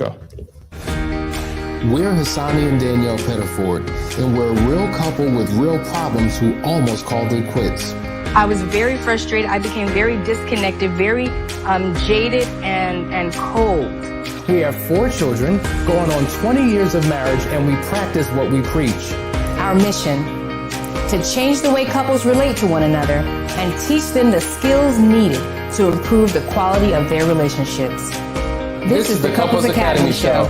go. We're Hassani and Danielle Pettiford, and we're a real couple with real problems who almost called it quits. I was very frustrated. I became very disconnected, very jaded and cold. We have 4 children, going on 20 years of marriage, and we practice what we preach. Our mission, to change the way couples relate to one another and teach them the skills needed to improve the quality of their relationships. This is the Couples Academy Show.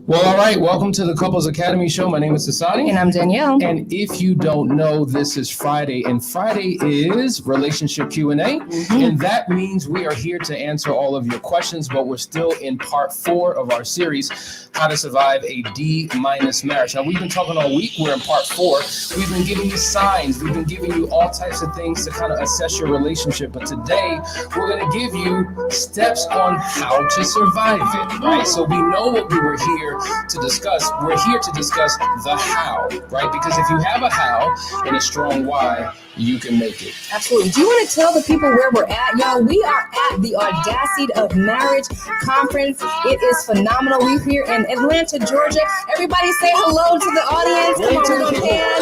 Well, all right. Welcome to the Couples Academy Show. My name is Hassani. And I'm Danielle. And if you don't know, this is Friday. And Friday is Relationship Q&A. And that means we are here to answer all of your questions. But we're still in part 4 of our series, How to Survive a D- Marriage. Now, we've been talking all week. We're in part 4. We've been giving you signs. We've been giving you all types of things to kind of assess your relationship. But today, we're going to give you steps on how to survive it. Right? So we know what we were here to discuss. We're here to discuss the how, right? Because if you have a how and a strong why, you can make it. Absolutely. Do you want to tell the people where we're at, y'all? We are at the Audacity of Marriage Conference. It is phenomenal. We're here in Atlanta, Georgia. Everybody say hello to the audience. Come on, we can.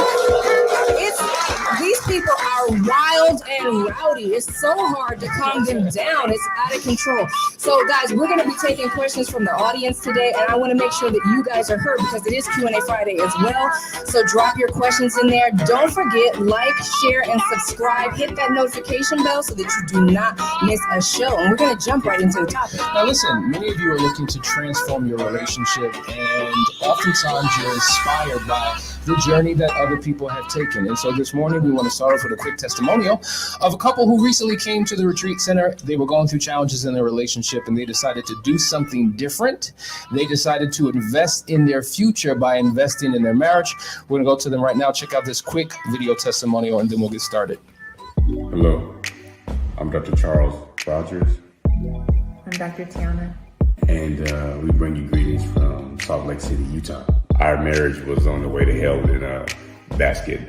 These people are wild and rowdy. It's so hard to calm them down. It's out of control. So, guys, we're going to be taking questions from the audience today, and I want to make sure that you guys are heard because it is Q&A Friday as well. So drop your questions in there. Don't forget, like, share, and subscribe. Hit that notification bell so that you do not miss a show. And we're going to jump right into the topic. Now, listen, many of you are looking to transform your relationship, and oftentimes you're inspired by the journey that other people have taken. And so this morning, we want to start off with a quick testimonial of a couple who recently came to the retreat center. They were going through challenges in their relationship, and they decided to do something different. They decided to invest in their future by investing in their marriage. We're going to go to them right now. Check out this quick video testimonial, and then we'll get started. Hello, I'm Dr. Charles Rogers. I'm Dr. Tiana. And we bring you greetings from Salt Lake City, Utah. Our marriage was on the way to hell in a basket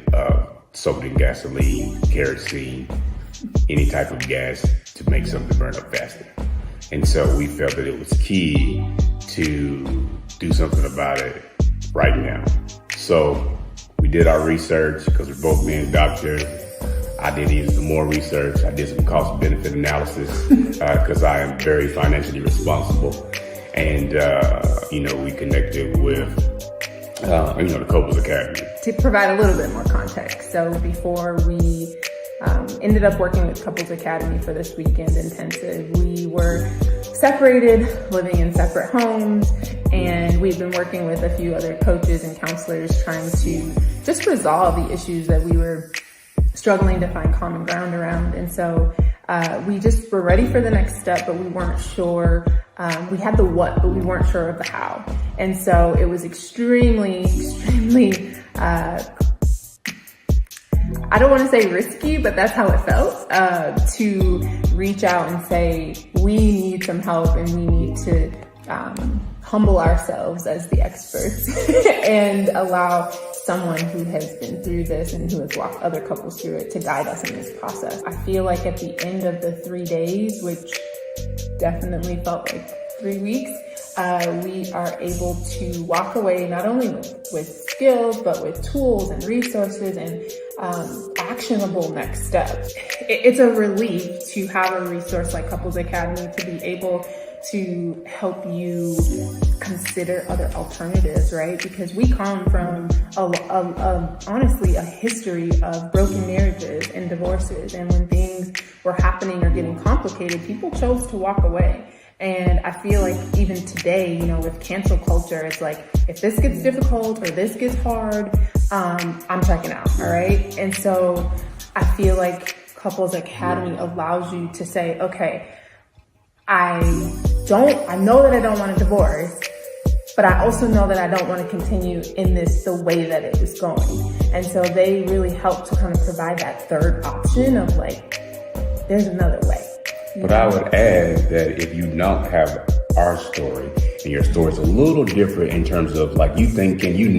soaked in gasoline, kerosene, any type of gas to make something burn up faster. And so we felt that it was key to do something about it right now. So we did our research because we're both being doctors. I did even some more research. I did some cost benefit analysis because I am very financially responsible. And, we connected with, the Couples Academy. To provide a little bit more context. So before we ended up working with Couples Academy for this weekend intensive, we were separated, living in separate homes, and we've been working with a few other coaches and counselors trying to just resolve the issues that we were struggling to find common ground around. And so we just were ready for the next step, but we weren't sure. We had the what, but we weren't sure of the how. And so it was extremely, I don't want to say risky, but that's how it felt, to reach out and say, we need some help and we need to humble ourselves as the experts and allow someone who has been through this and who has walked other couples through it to guide us in this process. I feel like at the end of the 3 days, which definitely felt like 3 weeks, we are able to walk away not only with skills, but with tools and resources and actionable next steps. It's a relief to have a resource like Couples Academy to be able to help you consider other alternatives, right? Because we come from honestly a history of broken marriages and divorces, and when things were happening or getting complicated, people chose to walk away. And I feel like even today, with cancel culture, it's like, if this gets difficult or this gets hard, I'm checking out, all right? And so I feel like Couples Academy allows you to say, okay, I know that I don't want a divorce, but I also know that I don't want to continue in this the way that it is going. And so they really help to kind of provide that third option of like, there's another way. But I would add that if you don't have our story, and your story is a little different in terms of like you thinking, you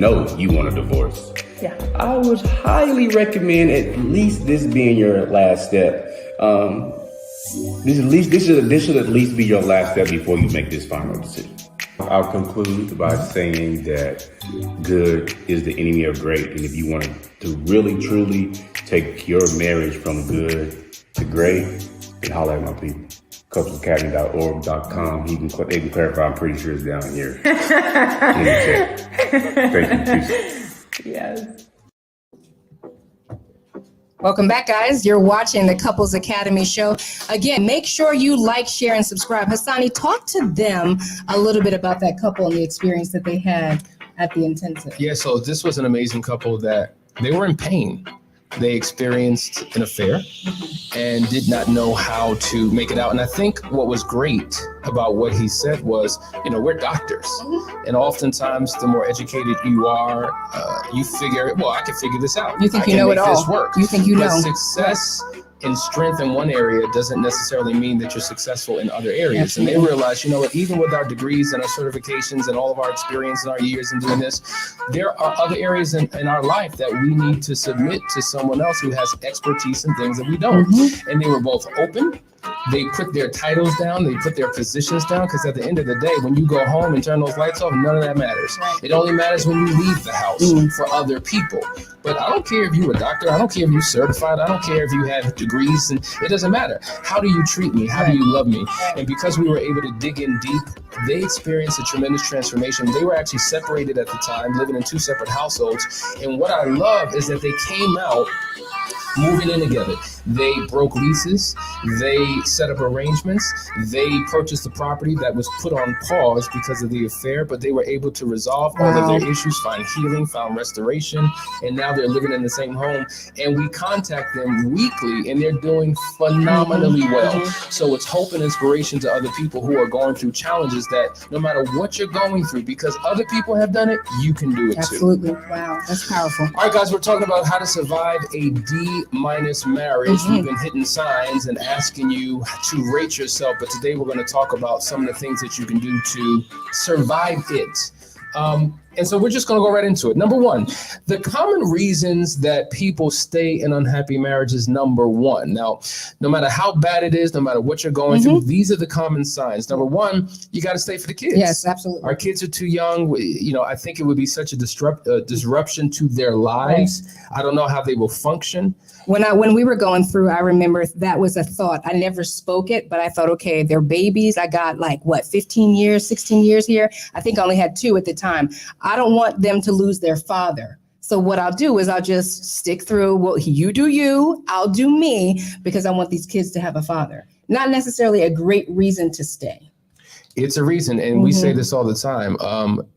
want a divorce. Yeah. I would highly recommend at least this being your last step. This should at least be your last step before you make this final decision. I'll conclude by saying that good is the enemy of great, and if you want to really truly take your marriage from good to great, then holler at my people. couplesacademy.org.com. They can clarify. I'm pretty sure it's down here. Thank you. Peace. Yes. Welcome back, guys. You're watching the Couples Academy show. Again, make sure you like, share, and subscribe. Hassani, talk to them a little bit about that couple and the experience that they had at the intensive. Yeah, so this was an amazing couple that they were in pain. They experienced an affair and did not know how to make it out. And I think what was great about what he said was, we're doctors. And oftentimes, the more educated you are, you figure, well, I can figure this out. You think you know it all. This work. You think you know. But success and strength in one area doesn't necessarily mean that you're successful in other areas. Absolutely. And they realize, even with our degrees and our certifications and all of our experience and our years in doing this, there are other areas in our life that we need to submit to someone else who has expertise in things that we don't. And they were both open. They put their titles down, they put their positions down, because at the end of the day, when you go home and turn those lights off, none of that matters. It only matters when you leave the house for other people. But I don't care if you're a doctor, I don't care if you're certified, I don't care if you have degrees, and it doesn't matter. How do you treat me? How do you love me? And because we were able to dig in deep, they experienced a tremendous transformation. They were actually separated at the time, living in two separate households. And what I love is that they came out moving in together. They broke leases, they set up arrangements, they purchased the property that was put on pause because of the affair, but they were able to resolve all of their issues, find healing, found restoration, and now they're living in the same home. And we contact them weekly, and they're doing phenomenally well. So it's hope and inspiration to other people who are going through challenges that no matter what you're going through, because other people have done it, you can do it too. Absolutely. Wow, that's powerful. All right, guys, we're talking about how to survive a D- marriage. We've been hitting signs and asking you to rate yourself, but today we're going to talk about some of the things that you can do to survive it. And so we're just going to go right into it. Number one, the common reasons that people stay in unhappy marriages, number one. Now, no matter how bad it is, no matter what you're going through, these are the common signs. Number one, you got to stay for the kids. Yes, absolutely. Our kids are too young. I think it would be such a disruption to their lives. Right. I don't know how they will function. When we were going through, I remember that was a thought. I never spoke it, but I thought, okay, they're babies. I got 15 years, 16 years here. I think I only had 2 at the time. I don't want them to lose their father. So what I'll do is I'll just stick through, well, you do you, I'll do me, because I want these kids to have a father. Not necessarily a great reason to stay. It's a reason, and we say this all the time.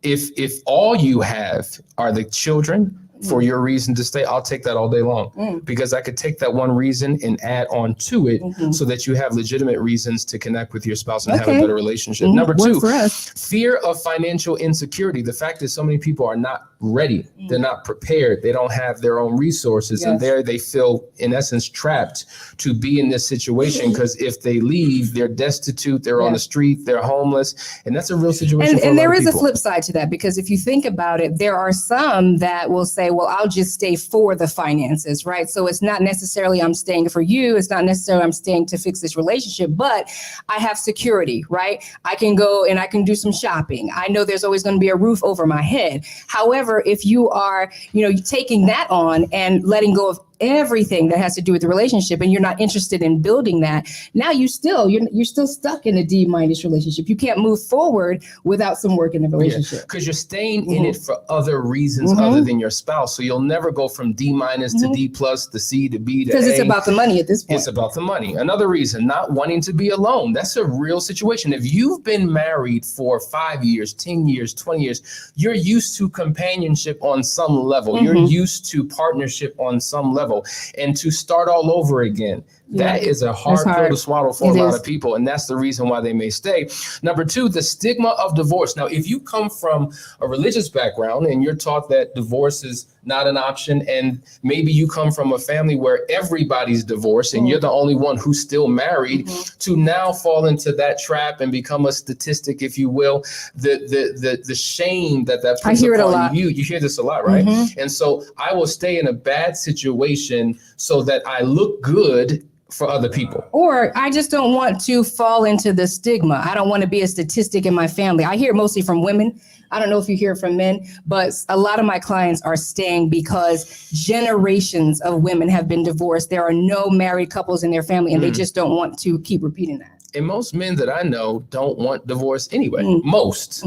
If all you have are the children for your reason to stay, I'll take that all day long, because I could take that one reason and add on to it so that you have legitimate reasons to connect with your spouse and have a better relationship. Number 2, fear of financial insecurity. The fact is so many people are not ready. They're not prepared. They don't have their own resources. And there they feel, in essence, trapped to be in this situation, because if they leave, they're destitute, they're on the street, they're homeless. And that's a real situation. And there is a flip side to that, because if you think about it, there are some that will say, well, I'll just stay for the finances, right? So it's not necessarily I'm staying for you. It's not necessarily I'm staying to fix this relationship, but I have security, right? I can go and I can do some shopping. I know there's always going to be a roof over my head. However, if you are, taking that on and letting go of everything that has to do with the relationship, and you're not interested in building that, now you're still stuck in a D- relationship. You can't move forward without some work in the relationship. Because you're staying in it for other reasons other than your spouse. So you'll never go from D- to D+, to C to B to A. Because it's about the money at this point. It's about the money. Another reason, not wanting to be alone. That's a real situation. If you've been married for 5 years, 10 years, 20 years, you're used to companionship on some level. You're used to partnership on some level. And to start all over again, that is a hard pill to swallow for a lot of people. And that's the reason why they may stay. Number 2, the stigma of divorce. Now, if you come from a religious background and you're taught that divorce is not an option, and maybe you come from a family where everybody's divorced and you're the only one who's still married, to now fall into that trap and become a statistic, if you will, the shame that puts upon you. You hear this a lot, right? And so I will stay in a bad situation so that I look good for other people. Or I just don't want to fall into the stigma. I don't want to be a statistic in my family. I hear it mostly from women. I don't know if you hear it from men, but a lot of my clients are staying because generations of women have been divorced. There are no married couples in their family, and they just don't want to keep repeating that. And most men that I know don't want divorce anyway. Most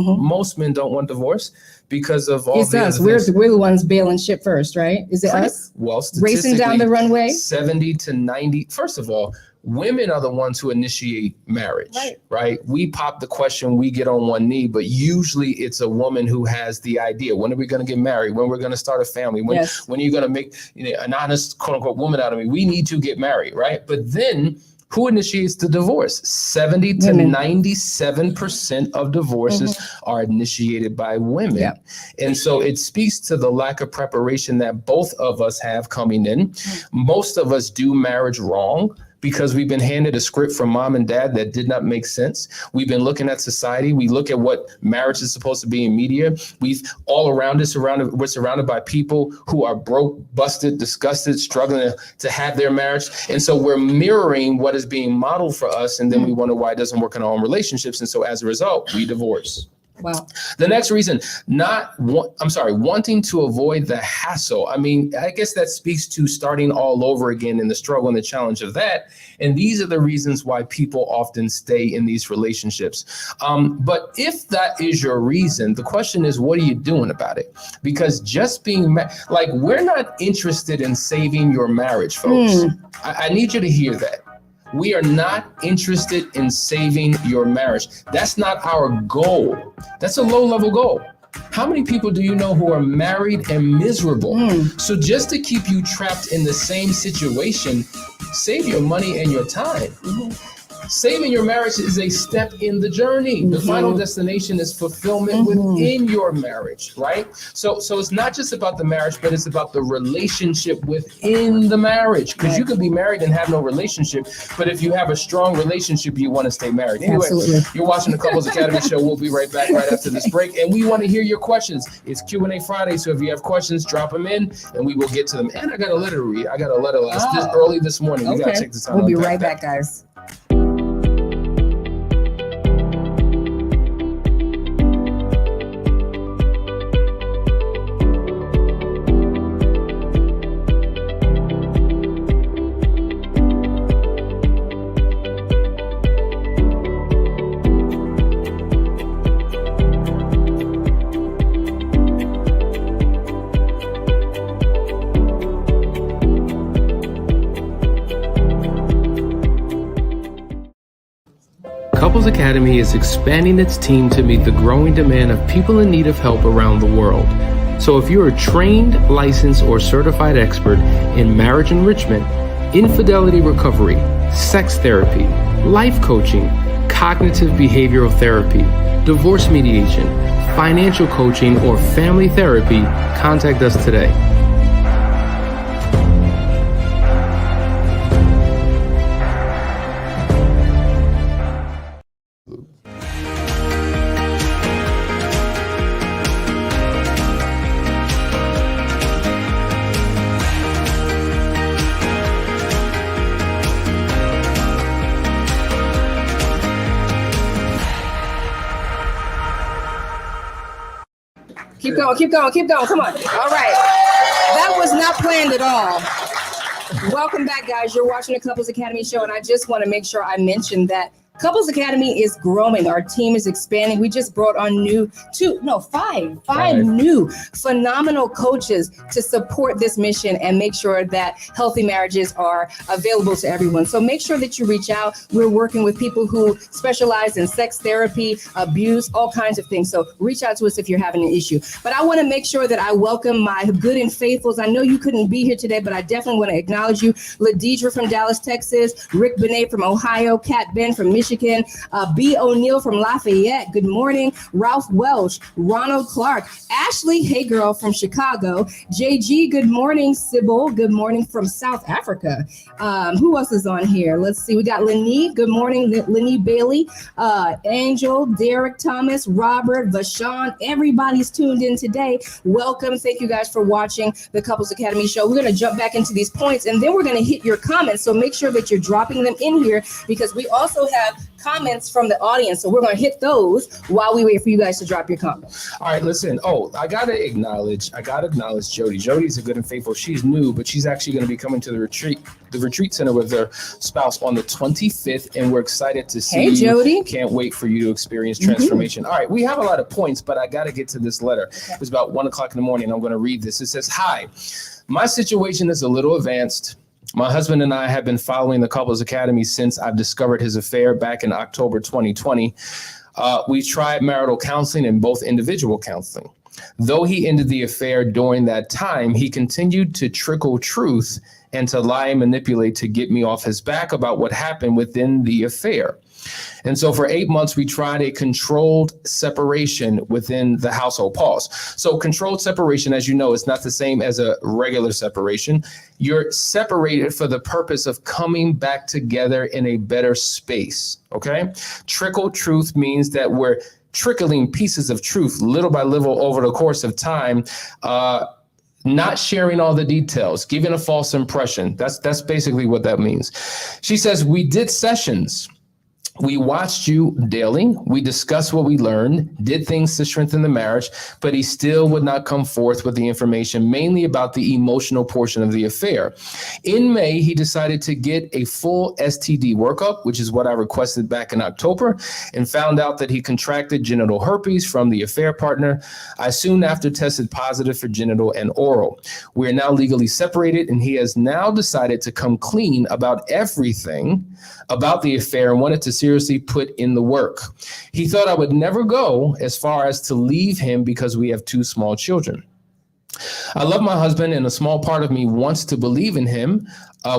men don't want divorce because of all it's the us. other things. We're the ones bailing shit first, right? Is it us? Well, Racing down the runway? 70 to 90. First of all, women are the ones who initiate marriage, right? We pop the question, we get on one knee, but usually it's a woman who has the idea. When are we going to get married? When we're going to start a family? When are you going to make an honest, quote unquote, woman out of me? We need to get married, right? But then who initiates the divorce? 70 to 97% of divorces are initiated by women. Yeah. And so it speaks to the lack of preparation that both of us have coming in. Most of us do marriage wrong because we've been handed a script from mom and dad that did not make sense. We've been looking at society. We look at what marriage is supposed to be in media. We're surrounded by people who are broke, busted, disgusted, struggling to have their marriage. And so we're mirroring what is being modeled for us. And then we wonder why it doesn't work in our own relationships. And so as a result, we divorce. Wow. The next reason, wanting to avoid the hassle. I mean, I guess that speaks to starting all over again in the struggle and the challenge of that. And these are the reasons why people often stay in these relationships. But if that is your reason, the question is, what are you doing about it? Because just being we're not interested in saving your marriage, folks. I need you to hear that. We are not interested in saving your marriage. That's not our goal. That's a low-level goal. How many people do you know who are married and miserable? So just to keep you trapped in the same situation, save your money and your time. Saving your marriage is a step in the journey. The final destination is fulfillment within your marriage, right? So it's not just about the marriage, but it's about the relationship within the marriage. Because you could be married and have no relationship, but if you have a strong relationship, you want to stay married. Anyway, you're watching the Couples Academy show. We'll be right back right after this break, and we want to hear your questions. It's Q&A Friday, so if you have questions, drop them in, and we will get to them. And I got a letter to read. I got a letter early this morning. We got to check this out. We'll be right back, guys. Couples Academy is expanding its team to meet the growing demand of people in need of help around the world. So if you're a trained, licensed, or certified expert in marriage enrichment, infidelity recovery, sex therapy, life coaching, cognitive behavioral therapy, divorce mediation, financial coaching, or family therapy, contact us today. Keep going. Come on. All right. That was not planned at all. Welcome back, guys. You're watching the Couples Academy show, and I just want to make sure I mention that Couples Academy is growing. Our team is expanding. We just brought on five new phenomenal coaches to support this mission and make sure that healthy marriages are available to everyone. So make sure that you reach out. We're working with people who specialize in sex therapy, abuse, all kinds of things. So reach out to us if you're having an issue. But I want to make sure that I welcome my good and faithfuls. I know you couldn't be here today, but I definitely want to acknowledge you. Ladidra from Dallas, Texas, Rick Benet from Ohio, Kat Ben from Michigan, Michigan. B. O'Neill from Lafayette. Good morning. Ralph Welch, Ronald Clark, Ashley, hey girl from Chicago. JG, good morning. Sybil, good morning from South Africa. Who else is on here? Let's see. We got Lenny. Good morning, Lenny Bailey. Angel, Derek Thomas, Robert, Vashon. Everybody's tuned in today. Welcome. Thank you guys for watching the Couples Academy show. We're going to jump back into these points and then we're going to hit your comments. So make sure that you're dropping them in here because we also have comments from the audience. So we're going to hit those while we wait for you guys to drop your comments. All right, listen. Oh, I got to acknowledge Jody. Jody's a good and faithful. She's new, but she's actually going to be coming to the retreat center with her spouse on the 25th. And we're excited to see you. Jody. Can't wait for you to experience transformation. All right, we have a lot of points, but I got to get to this letter. Okay. It's about 1:00 in the morning. I'm going to read this. It says, hi, my situation is a little advanced. My husband and I have been following the Couples Academy since I've discovered his affair back in October 2020. We tried marital counseling and both individual counseling. Though he ended the affair during that time, he continued to trickle truth and to lie and manipulate to get me off his back about what happened within the affair. And so for 8 months, we tried a controlled separation within the household. Pause. So controlled separation, as you know, is not the same as a regular separation. You're separated for the purpose of coming back together in a better space. OK, trickle truth means that we're trickling pieces of truth little by little over the course of time. Not sharing all the details, giving a false impression. That's basically what that means. She says, we did sessions. We watched you daily. We discussed what we learned, did things to strengthen the marriage, but he still would not come forth with the information, mainly about the emotional portion of the affair. In May, he decided to get a full STD workup, which is what I requested back in October, and found out that he contracted genital herpes from the affair partner. I soon after tested positive for genital and oral. We are now legally separated, and he has now decided to come clean about everything about the affair and wanted to seriously put in the work. He thought I would never go as far as to leave him because we have 2 small children. I love my husband, and a small part of me wants to believe in him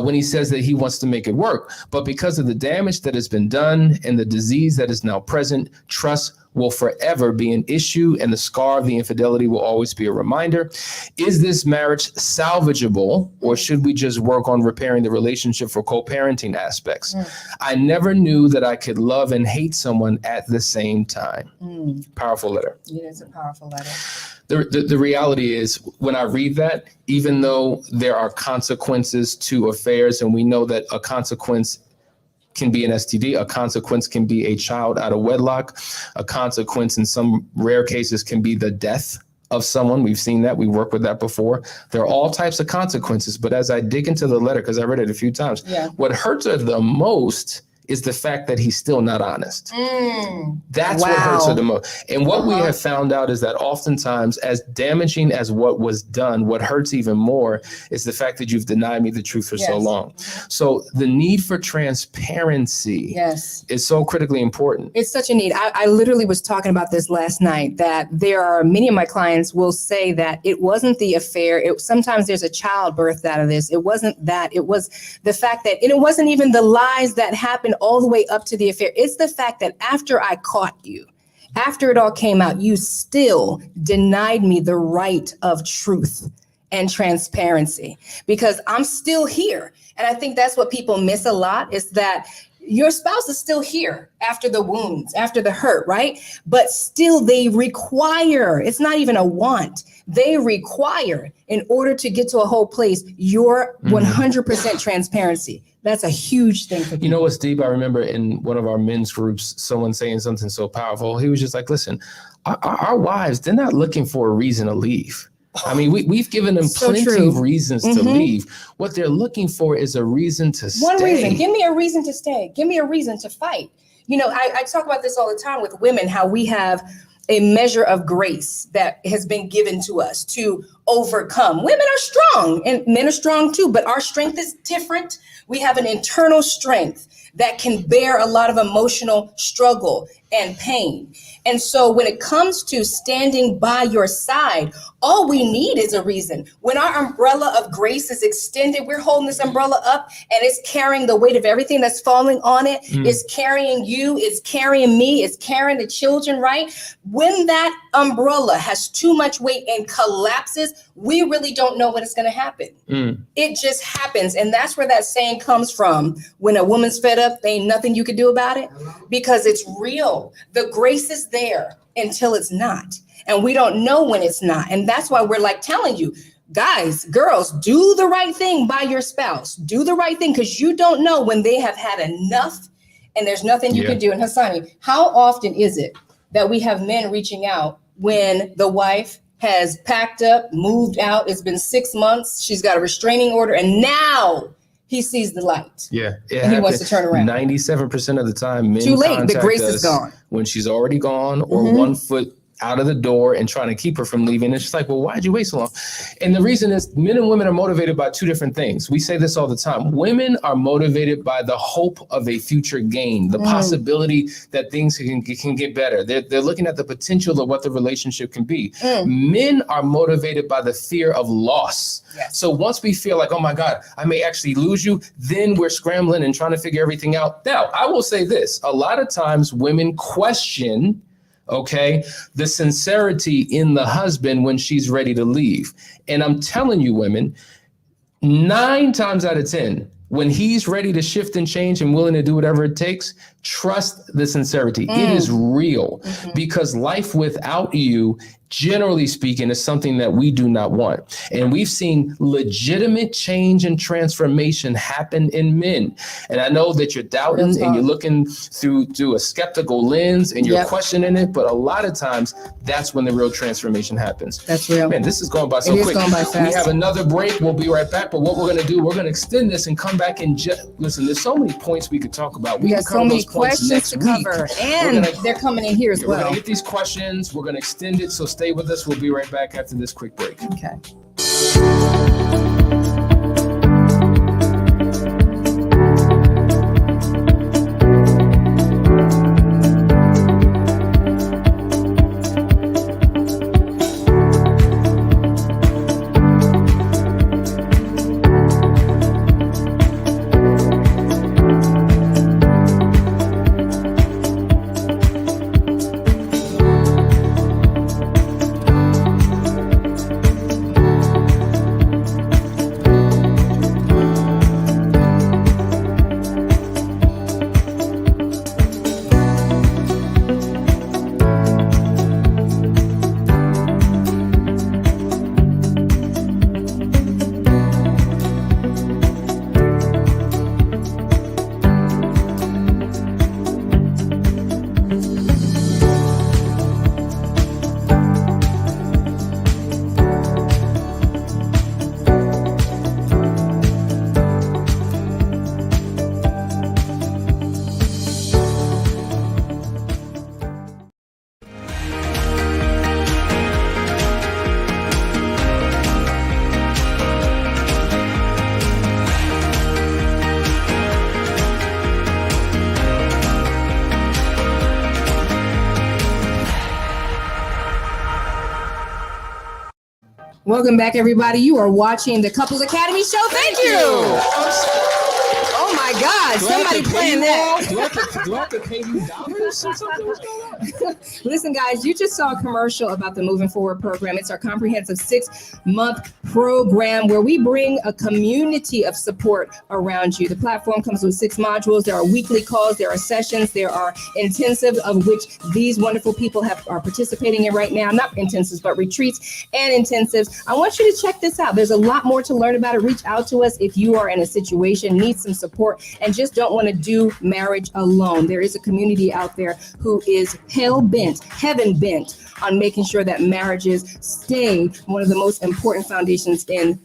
when he says that he wants to make it work. But because of the damage that has been done and the disease that is now present, trust will forever be an issue, and the scar of the infidelity will always be a reminder. Is this marriage salvageable, or should we just work on repairing the relationship for co-parenting aspects? I never knew that I could love and hate someone at the same time. Powerful letter. It is a powerful letter. The reality is, when I read that, even though there are consequences to affairs, and we know that a consequence can be an STD, a consequence can be a child out of wedlock, a consequence in some rare cases can be the death of someone. We've seen that. We worked with that before. There are all types of consequences. But as I dig into the letter, because I read it a few times, what hurts her the most is the fact that he's still not honest. That's what hurts her the most. And what we have found out is that oftentimes, as damaging as what was done, what hurts even more is the fact that you've denied me the truth for so long. So the need for transparency is so critically important. It's such a need. I literally was talking about this last night, that there are many of my clients will say that it wasn't the affair. Sometimes there's a child birthed out of this. It wasn't that. It was the fact that, and it wasn't even the lies that happened all the way up to the affair. It's the fact that after I caught you, after it all came out, you still denied me the right of truth and transparency, because I'm still here. And I think that's what people miss a lot, is that your spouse is still here after the wounds, after the hurt, right? But still they require, it's not even a want, they require, in order to get to a whole place, your 100% transparency. That's a huge thing for people. You know what's deep? I remember in one of our men's groups, someone saying something so powerful. He was just like, listen, our wives, they're not looking for a reason to leave. I mean, we've given them plenty of reasons to leave. What they're looking for is a reason to stay. One reason. Give me a reason to stay. Give me a reason to fight. You know, I talk about this all the time with women, how we have a measure of grace that has been given to us to overcome. Women are strong and men are strong too, but our strength is different. We have an internal strength that can bear a lot of emotional struggle and pain. And so when it comes to standing by your side, All we need is a reason. When our umbrella of grace is extended, we're holding this umbrella up and it's carrying the weight of everything that's falling on it. It's carrying you, it's carrying me, it's carrying the children, right? When that umbrella has too much weight and collapses, we really don't know when it's going to happen. It just happens. And that's where that saying comes from. When a woman's fed up, there ain't nothing you can do about it, because it's real. The grace is there until it's not. And we don't know when it's not. And that's why we're like telling you, guys, girls, do the right thing by your spouse. Do the right thing, because you don't know when they have had enough and there's nothing you can do. And Hassani, how often is it that we have men reaching out when the wife has packed up, moved out, it's been 6 months, she's got a restraining order, and now he sees the light. Yeah. And he wants to turn around. 97% of the time, men too late, the contact grace us is gone. when she's already gone or 1 foot out of the door and trying to keep her from leaving. It's just like, well, why'd you wait so long? And the reason is men and women are motivated by two different things. We say this all the time. Women are motivated by the hope of a future gain, the possibility that things can get better. They're looking at the potential of what the relationship can be. Men are motivated by the fear of loss. Yes. So once we feel like, oh my God, I may actually lose you, then we're scrambling and trying to figure everything out. Now, I will say this, a lot of times women question the sincerity in the husband when she's ready to leave. And I'm telling you, women, 9 times out of 10, when he's ready to shift and change and willing to do whatever it takes, trust the sincerity. It is real, because life without you, generally speaking, is something that we do not want. And we've seen legitimate change and transformation happen in men. And I know that you're doubting and you're looking through a skeptical lens and you're questioning it, but a lot of times that's when the real transformation happens. That's real. Man, this is going by so quick. Going by fast. We have another break. We'll be right back. But what we're going to do, we're going to extend this and come back and listen, there's so many points we could talk about. We got so many questions to cover, and they're coming in here as well. We're going to get these questions. We're going to extend it. So stay with us. We'll be right back after this quick break. Okay. Welcome back, everybody. You are watching the Couples Academy Show. Thank you. Oh my God! Somebody playing that. Do I have to pay you dollars or something? What's going on? Listen, guys, you just saw a commercial about the Moving Forward program. It's our comprehensive 6-month program where we bring a community of support around you. The platform comes with 6 modules. There are weekly calls. There are sessions. There are intensives, of which these wonderful people are participating in right now. Not intensives, but retreats and intensives. I want you to check this out. There's a lot more to learn about it. Reach out to us if you are in a situation, need some support, and just don't want to do marriage alone. There is a community out there who is hell-bent, heaven-bent on making sure that marriages stay one of the most important foundations in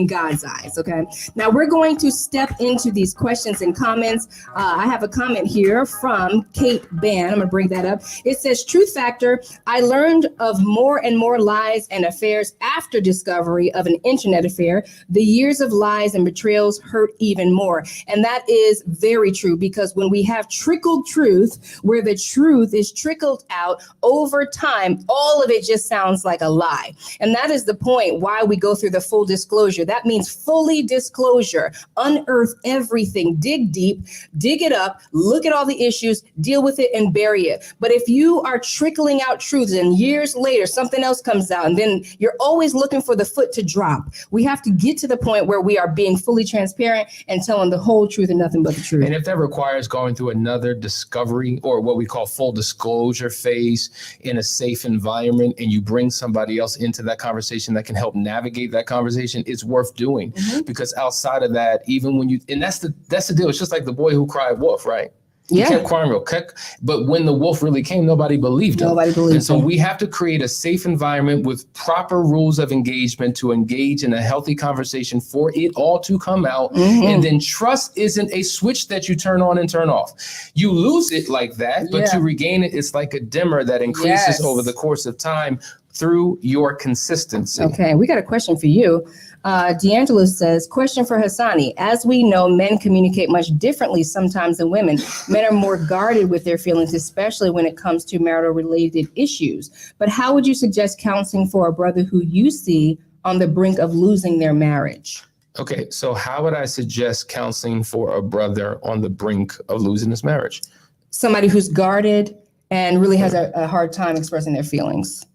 God's eyes, okay? Now, we're going to step into these questions and comments. I have a comment here from Kate Ban. I'm going to bring that up. It says, truth factor, I learned of more and more lies and affairs after discovery of an internet affair. The years of lies and betrayals hurt even more. And that is very true, because when we have trickled truth, where the truth is trickled out over time, all of it just sounds like a lie. And that is the point why we go through the full disclosure. That means fully disclosure, unearth everything, dig deep, dig it up, look at all the issues, deal with it and bury it. But if you are trickling out truths and years later, something else comes out and then you're always looking for the foot to drop. We have to get to the point where we are being fully transparent and telling the whole truth and nothing but the truth. And if that requires going through another discovery or what we call full disclosure phase in a safe environment, and you bring somebody else into that conversation that can help navigate that conversation, it's worth doing. Because outside of that, even when and that's the deal. It's just like the boy who cried wolf, right? He kept crying real quick, but when the wolf really came, nobody believed him. And so we have to create a safe environment with proper rules of engagement to engage in a healthy conversation for it all to come out. And then trust isn't a switch that you turn on and turn off. You lose it like that, but to regain it, it's like a dimmer that increases over the course of time through your consistency. Okay, we got a question for you. D'Angelo says, question for Hassani. As we know, men communicate much differently sometimes than women. Men are more guarded with their feelings, especially when it comes to marital related issues. But how would you suggest counseling for a brother who you see on the brink of losing their marriage? Okay, so how would I suggest counseling for a brother on the brink of losing his marriage? Somebody who's guarded and really has a hard time expressing their feelings.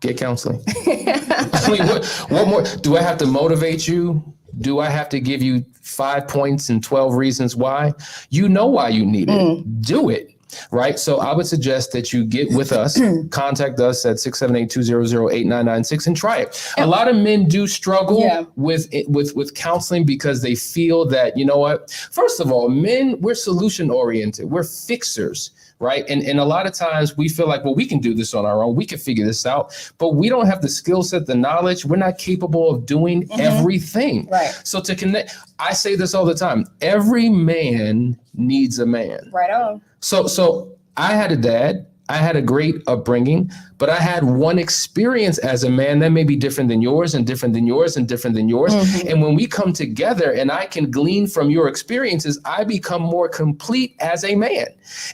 Get counseling. I mean, what more? Do I have to motivate you? Do I have to give you 5 points and 12 reasons why? You know why you need it. Do it. Right. So I would suggest that you get with us, contact us at 678-200-8996 and try it. A lot of men do struggle with counseling because they feel that, you know what? First of all, men, we're solution oriented. We're fixers. Right. And a lot of times we feel like, well, we can do this on our own. We can figure this out. But we don't have the skill set, the knowledge. We're not capable of doing everything. Right. So to connect, I say this all the time. Every man needs a man. Right on. So I had a dad. I had a great upbringing, but I had one experience as a man that may be different than yours and different than yours and different than yours. And when we come together and I can glean from your experiences, I become more complete as a man.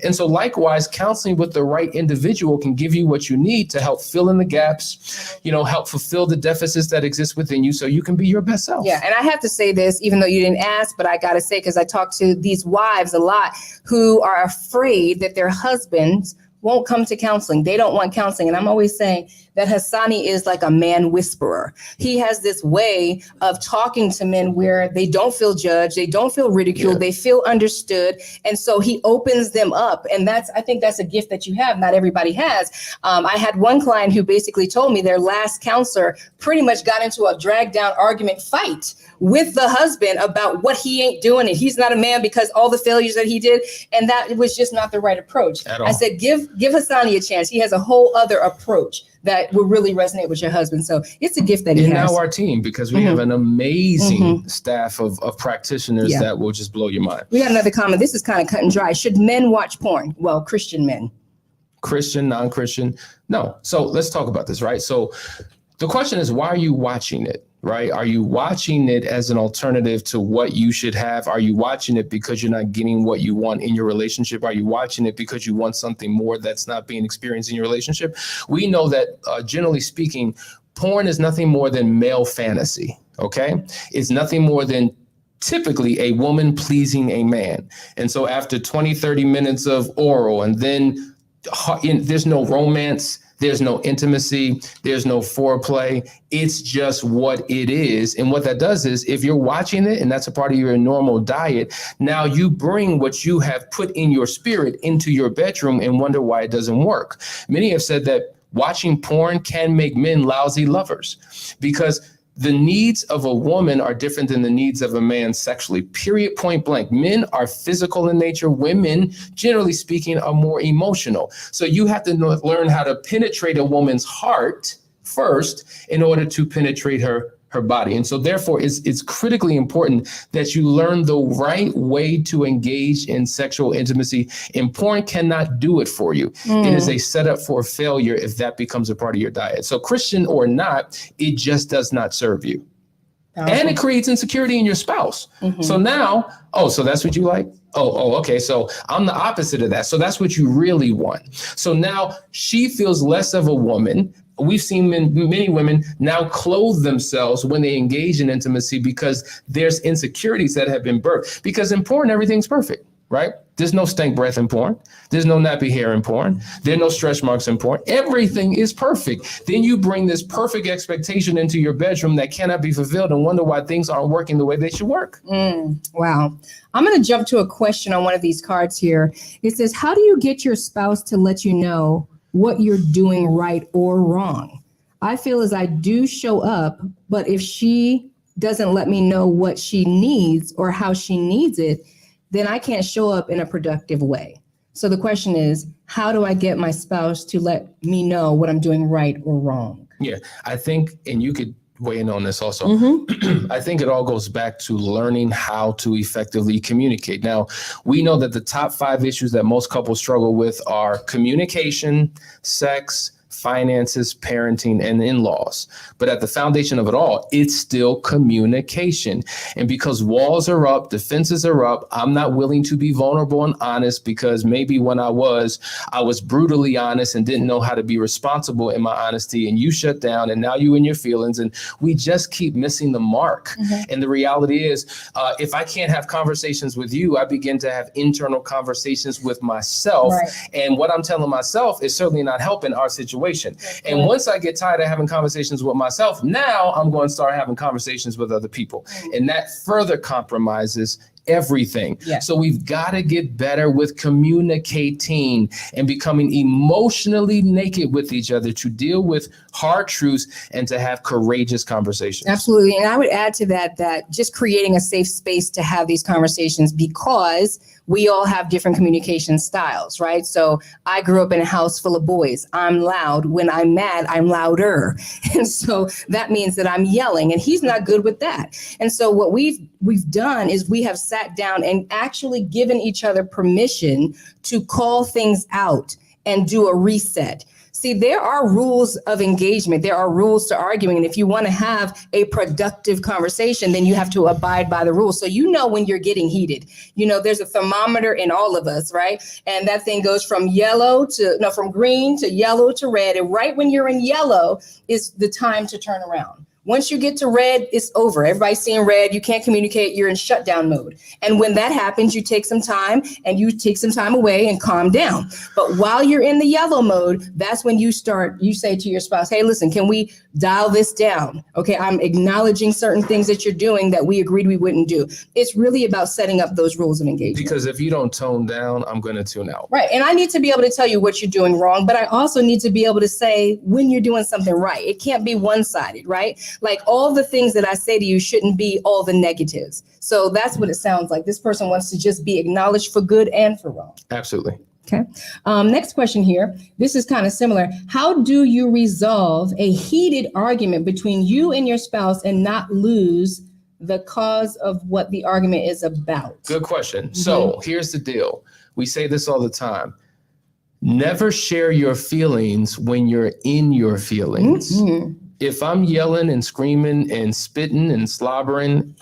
And so likewise, counseling with the right individual can give you what you need to help fill in the gaps, help fulfill the deficits that exist within you so you can be your best self. Yeah. And I have to say this, even though you didn't ask, but I got to say, because I talk to these wives a lot who are afraid that their husbands won't come to counseling. They don't want counseling. And I'm always saying that Hassani is like a man whisperer. He has this way of talking to men where they don't feel judged, they don't feel ridiculed, they feel understood. And so he opens them up. And I think that's a gift that you have. Not everybody has. I had one client who basically told me their last counselor pretty much got into a drag down argument fight with the husband about what he ain't doing and he's not a man because all the failures that he did. And that was just not the right approach. I said, give Hassani a chance. He has a whole other approach that will really resonate with your husband. So it's a gift that he has. And now our team, because we have an amazing staff of practitioners that will just blow your mind. We got another comment. This is kind of cut and dry. Should men watch porn? Well, Christian men. Christian, non-Christian? No. So let's talk about this, right? So the question is, why are you watching it? Right? Are you watching it as an alternative to what you should have? Are you watching it because you're not getting what you want in your relationship? Are you watching it because you want something more that's not being experienced in your relationship? We know that generally speaking, porn is nothing more than male fantasy. Okay. It's nothing more than typically a woman pleasing a man. And so after 20, 30 minutes of oral and then there's no romance, there's no intimacy, there's no foreplay. It's just what it is. And what that does is if you're watching it and that's a part of your normal diet, now you bring what you have put in your spirit into your bedroom and wonder why it doesn't work. Many have said that watching porn can make men lousy lovers because the needs of a woman are different than the needs of a man sexually, period, point blank. Men are physical in nature. Women, generally speaking, are more emotional. So you have to learn how to penetrate a woman's heart first in order to penetrate her body. And so therefore, it's critically important that you learn the right way to engage in sexual intimacy. And porn cannot do it for you. It is a setup for failure if that becomes a part of your diet. So Christian or not, it just does not serve you. And it creates insecurity in your spouse. So now, so that's what you like? Okay. So I'm the opposite of that. So that's what you really want. So now she feels less of a woman. We've seen many women now clothe themselves when they engage in intimacy because there's insecurities that have been birthed. Because in porn, everything's perfect, right? There's no stank breath in porn. There's no nappy hair in porn. There are no stretch marks in porn. Everything is perfect. Then you bring this perfect expectation into your bedroom that cannot be fulfilled and wonder why things aren't working the way they should work. Wow. I'm going to jump to a question on one of these cards here. It says, how do you get your spouse to let you know what you're doing right or wrong? I feel as I do show up, but if she doesn't let me know what she needs or how she needs it, then I can't show up in a productive way. So the question is, how do I get my spouse to let me know what I'm doing right or wrong? Yeah, I think, and you could weigh in on this also. I think it all goes back to learning how to effectively communicate. Now, we know that the top 5 issues that most couples struggle with are communication, sex, finances, parenting, and in-laws. But at the foundation of it all, it's still communication. And because walls are up, defenses are up, I'm not willing to be vulnerable and honest because maybe when I was brutally honest and didn't know how to be responsible in my honesty, and you shut down and now you in your feelings, and we just keep missing the mark. And the reality is, if I can't have conversations with you, I begin to have internal conversations with myself. And what I'm telling myself is certainly not helping our situation. And once I get tired of having conversations with myself, now I'm going to start having conversations with other people. And that further compromises everything. So we've got to get better with communicating and becoming emotionally naked with each other to deal with hard truths and to have courageous conversations. Absolutely. And I would add to that just creating a safe space to have these conversations, because we all have different communication styles, right? So I grew up in a house full of boys. I'm loud. When I'm mad, I'm louder. And so that means that I'm yelling, and he's not good with that. And so what we've done is we have sat down and actually given each other permission to call things out and do a reset. See, there are rules of engagement. There are rules to arguing. And if you want to have a productive conversation, then you have to abide by the rules. So you know when you're getting heated. You know, there's a thermometer in all of us, right? And that thing goes from from green to yellow to red. And right when you're in yellow is the time to turn around. Once you get to red, it's over. Everybody's seeing red. You can't communicate. You're in shutdown mode. And when that happens, you take some time away and calm down. But while you're in the yellow mode, that's when you say to your spouse, hey, listen, can we dial this down? Okay, I'm acknowledging certain things that you're doing that we agreed we wouldn't do. It's really about setting up those rules of engagement. Because if you don't tone down, I'm going to tune out. Right. And I need to be able to tell you what you're doing wrong, but I also need to be able to say when you're doing something right. It can't be one-sided, right? Like all the things that I say to you shouldn't be all the negatives. So that's what it sounds like. This person wants to just be acknowledged for good and for wrong. Absolutely. Okay. Next question here. This is kind of similar. How do you resolve a heated argument between you and your spouse and not lose the cause of what the argument is about? Good question. So here's the deal. We say this all the time. Never share your feelings when you're in your feelings. If I'm yelling and screaming and spitting and slobbering,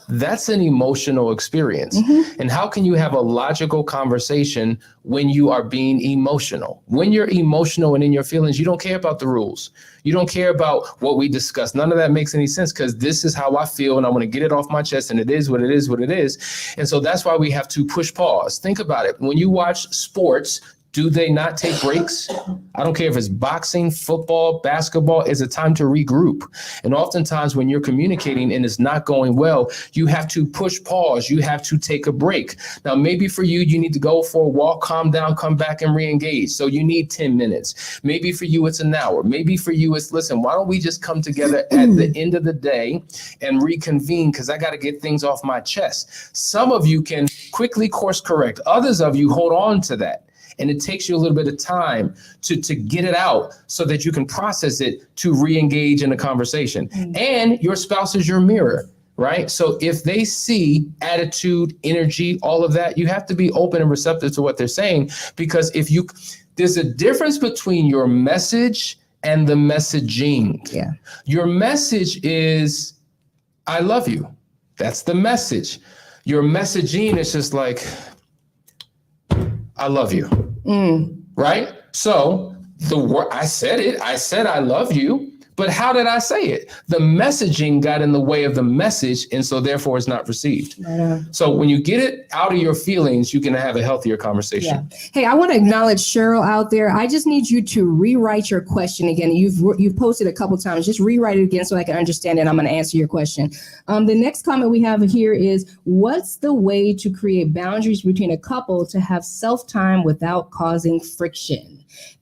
that's an emotional experience. And how can you have a logical conversation when you are being emotional? When you're emotional and in your feelings, you don't care about the rules. You don't care about what we discussed. None of that makes any sense because this is how I feel and I want to get it off my chest and it is what it is, what it is. And so that's why we have to push pause. Think about it. When you watch sports, do they not take breaks? I don't care if it's boxing, football, basketball, it's a time to regroup. And oftentimes when you're communicating and it's not going well, you have to push pause. You have to take a break. Now, maybe for you, you need to go for a walk, calm down, come back and re-engage. So you need 10 minutes. Maybe for you, it's an hour. Maybe for you, it's, listen, why don't we just come together at the end of the day and reconvene because I got to get things off my chest. Some of you can quickly course correct. Others of you hold on to that. And it takes you a little bit of time to get it out so that you can process it to re-engage in a conversation. And your spouse is your mirror, right? So if they see attitude, energy, all of that, you have to be open and receptive to what they're saying, because there's a difference between your message and the messaging. Your message is I love you. That's the message. Your messaging is just like, I love you. Right? So the word, I said it. I said, I love you. But how did I say it? The messaging got in the way of the message, and so therefore it's not received. So when you get it out of your feelings, you can have a healthier conversation. Yeah. Hey, I want to acknowledge Cheryl out there. I just need you to rewrite your question again. You've posted a couple times. Just rewrite it again so I can understand it. I'm going to answer your question. The next comment we have here is, what's the way to create boundaries between a couple to have self-time without causing friction?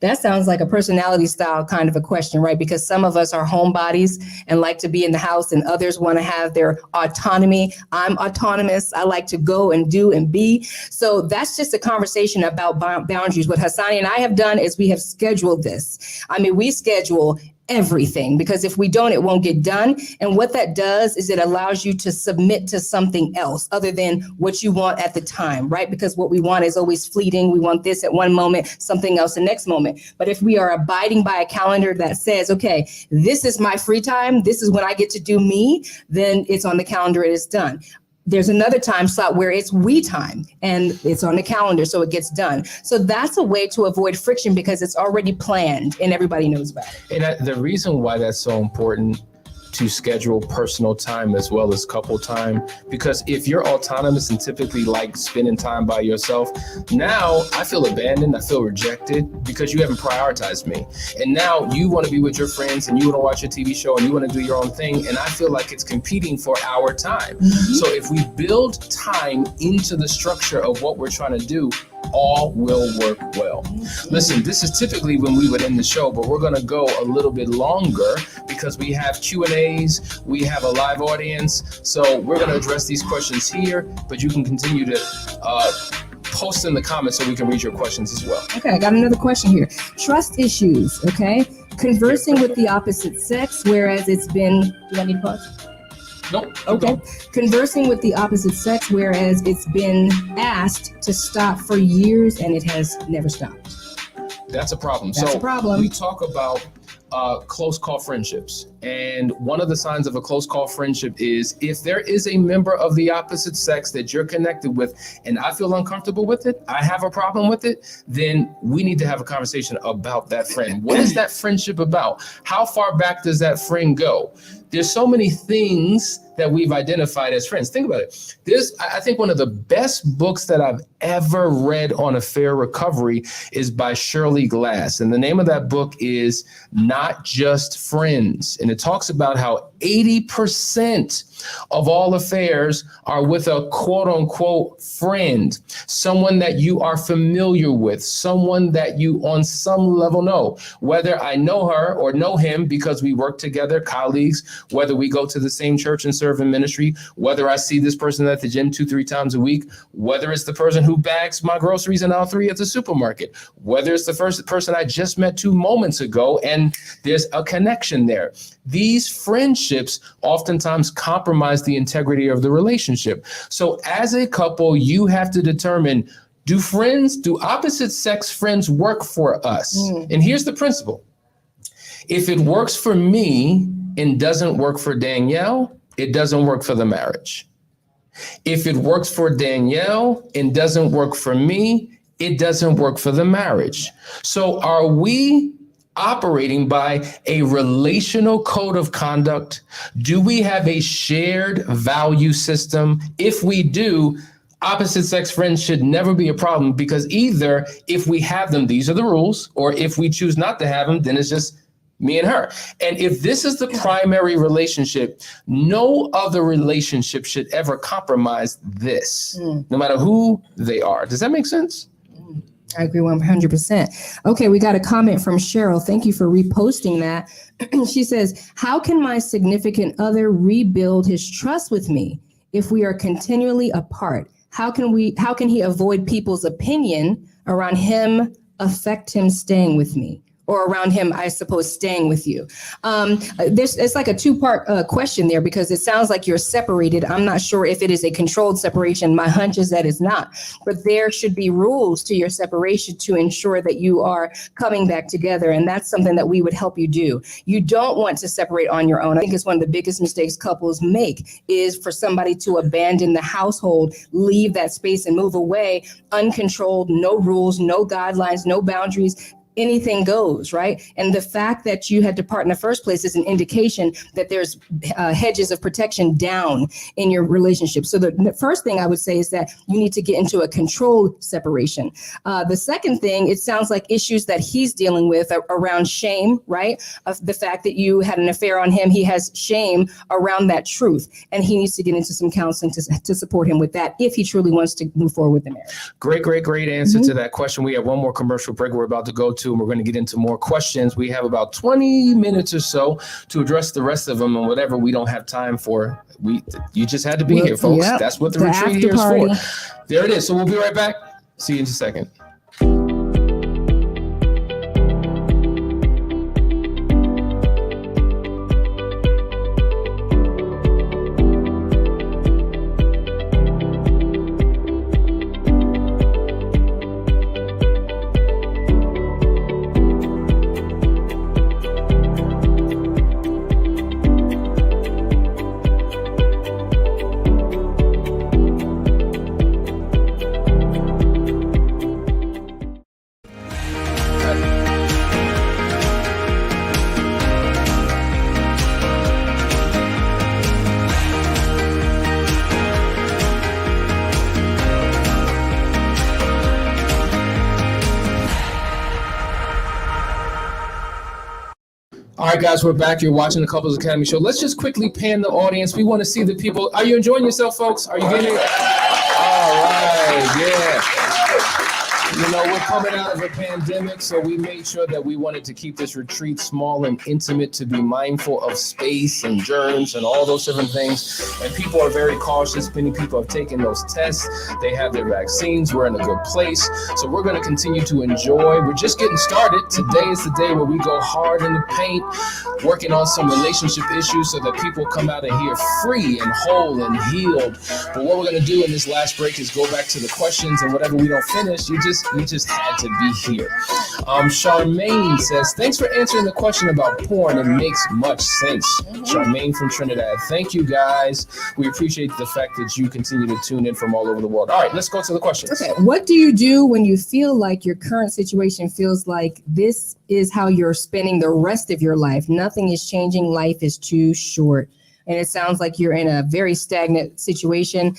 That sounds like a personality style kind of a question, right? Because some of us are homebodies and like to be in the house, and others want to have their autonomy. I'm autonomous. I like to go and do and be. So that's just a conversation about boundaries. What Hassani and I have done is we have scheduled this. I mean, we schedule everything, because if we don't, it won't get done. And what that does is it allows you to submit to something else other than what you want at the time, right? Because what we want is always fleeting. We want this at one moment, something else the next moment. But if we are abiding by a calendar that says, okay, this is my free time, this is when I get to do me, then it's on the calendar, it is done. There's another time slot where it's we time and it's on the calendar, so it gets done. So that's a way to avoid friction because it's already planned and everybody knows about it. And the reason why that's so important to schedule personal time as well as couple time, because if you're autonomous and typically like spending time by yourself, now I feel abandoned, I feel rejected because you haven't prioritized me. And now you want to be with your friends and you want to watch a TV show and you want to do your own thing. And I feel like it's competing for our time. So if we build time into the structure of what we're trying to do, all will work well. Listen, this is typically when we would end the show, but we're going to go a little bit longer because we have Q&As, we have a live audience. So we're going to address these questions here, but you can continue to post in the comments so we can read your questions as well. Okay, I got another question here. Trust issues, okay? Conversing with the opposite sex, whereas it's been, do I need to pause? Nope. Okay. Conversing with the opposite sex, whereas it's been asked to stop for years and it has never stopped. That's a problem. That's a problem. We talk about close call friendships. And one of the signs of a close call friendship is if there is a member of the opposite sex that you're connected with and I feel uncomfortable with it, I have a problem with it, then we need to have a conversation about that friend. What is that friendship about? How far back does that friend go? There's so many things that we've identified as friends. Think about it. I think one of the best books that I've ever read on affair recovery is by Shirley Glass. And the name of that book is Not Just Friends. And it talks about how 80% of all affairs are with a quote unquote friend, someone that you are familiar with, someone that you on some level know, whether I know her or know him because we work together, colleagues, whether we go to the same church and serve in ministry, whether I see this person at the gym 2-3 times a week, whether it's the person who bags my groceries in aisle 3 at the supermarket, whether it's the first person I just met 2 moments ago, and there's a connection there. These friendships oftentimes compromise the integrity of the relationship. So as a couple, you have to determine, do opposite sex friends work for us? And here's the principle. If it works for me and doesn't work for Danielle, it doesn't work for the marriage. If it works for Danielle and doesn't work for me, it doesn't work for the marriage. So are we operating by a relational code of conduct? Do we have a shared value system? If we do, opposite sex friends should never be a problem, because either if we have them, these are the rules, or if we choose not to have them, then it's just me and her. And if this is the primary relationship, no other relationship should ever compromise this, no matter who they are. Does that make sense? I agree 100%. Okay, we got a comment from Cheryl. Thank you for reposting that. She says, how can my significant other rebuild his trust with me if we are continually apart? How can he avoid people's opinion around him affect him staying with me? or around him, I suppose, staying with you? It's like a two-part question there, because it sounds like you're separated. I'm not sure if it is a controlled separation. My hunch is that it's not. But there should be rules to your separation to ensure that you are coming back together. And that's something that we would help you do. You don't want to separate on your own. I think it's one of the biggest mistakes couples make, is for somebody to abandon the household, leave that space and move away uncontrolled, no rules, no guidelines, no boundaries. Anything goes, right? And the fact that you had to part in the first place is an indication that there's hedges of protection down in your relationship. So the first thing I would say is that you need to get into a controlled separation. The second thing, it sounds like issues that he's dealing with around shame, right? Of the fact that you had an affair on him. He has shame around that truth, and he needs to get into some counseling to support him with that if he truly wants to move forward with the marriage. Great answer to that question. We have one more commercial break we're about to go to, and we're going to get into more questions. We have about 20 minutes or so to address the rest of them, and whatever we don't have time for, you just had to be here, folks. Yep. That's what the retreat here is for. There it is. So we'll be right back. See you in just a second. All right, guys, we're back. You're watching the Couples Academy show. Let's just quickly pan the audience. We want to see the people. Are you enjoying yourself, folks? Are you getting it? All right, yeah. You know, we're coming out of a pandemic, so we made sure that we wanted to keep this retreat small and intimate, to be mindful of space and germs and all those different things. And people are very cautious. Many people have taken those tests. They have their vaccines. We're in a good place. So we're going to continue to enjoy. We're just getting started. Today is the day where we go hard in the paint, working on some relationship issues so that people come out of here free and whole and healed. But what we're going to do in this last break is go back to the questions, and whatever we don't finish, you just had to be here. Charmaine says, thanks for answering the question about porn. It makes much sense. Charmaine from Trinidad. Thank you, guys. We appreciate the fact that you continue to tune in from all over the world. All right, let's go to the questions. Okay. What do you do when you feel like your current situation feels like this is how you're spending the rest of your life? Nothing is changing. Life is too short. And it sounds like you're in a very stagnant situation.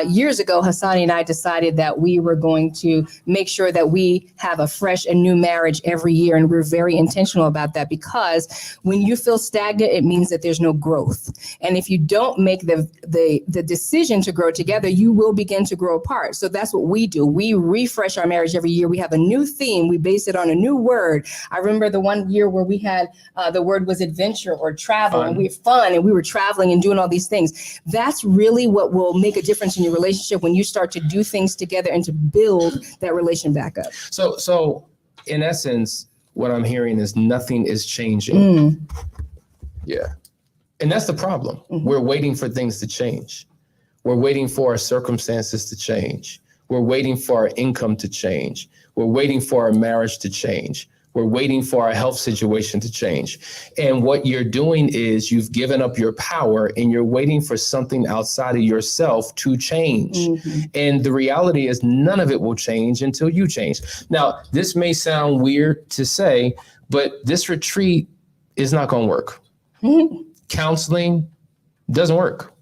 Years ago, Hassani and I decided that we were going to make sure that we have a fresh and new marriage every year. And we're very intentional about that, because when you feel stagnant, it means that there's no growth. And if you don't make the decision to grow together, you will begin to grow apart. So that's what we do. We refresh our marriage every year. We have a new theme. We base it on a new word. I remember the one year where we had the word was adventure or travel, and we had fun, and we were traveling and doing all these things. That's really what will make a difference in your relationship, when you start to do things together and to build that relation back up. So in essence, what I'm hearing is nothing is changing. Yeah. And that's the problem. We're waiting for things to change. We're waiting for our circumstances to change. We're waiting for our income to change. We're waiting for our marriage to change. We're waiting for our health situation to change. And what you're doing is you've given up your power, and you're waiting for something outside of yourself to change. And the reality is none of it will change until you change. Now, this may sound weird to say, but this retreat is not going to work. Counseling doesn't work.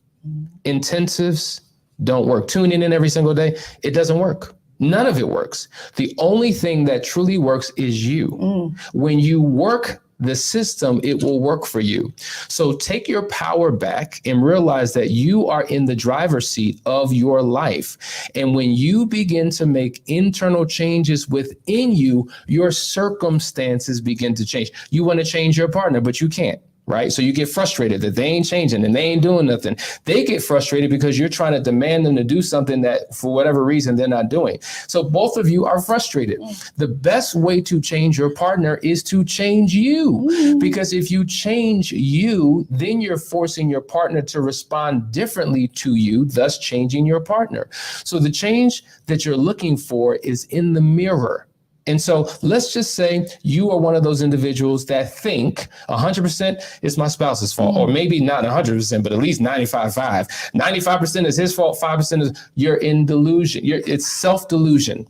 Intensives don't work. Tuning in every single day, it doesn't work. None of it works. The only thing that truly works is you. When you work the system, it will work for you. So take your power back and realize that you are in the driver's seat of your life. And when you begin to make internal changes within you, your circumstances begin to change. You want to change your partner, but you can't. right? So you get frustrated that they ain't changing and they ain't doing nothing. They get frustrated because you're trying to demand them to do something that for whatever reason they're not doing. So both of you are frustrated. The best way to change your partner is to change you, because if you change you, then you're forcing your partner to respond differently to you, thus changing your partner. So the change that you're looking for is in the mirror. And so let's just say you are one of those individuals that think 100% is my spouse's fault, or maybe not 100%, but at least 95.5. 95% is his fault. 5% is you're in delusion. It's self-delusion.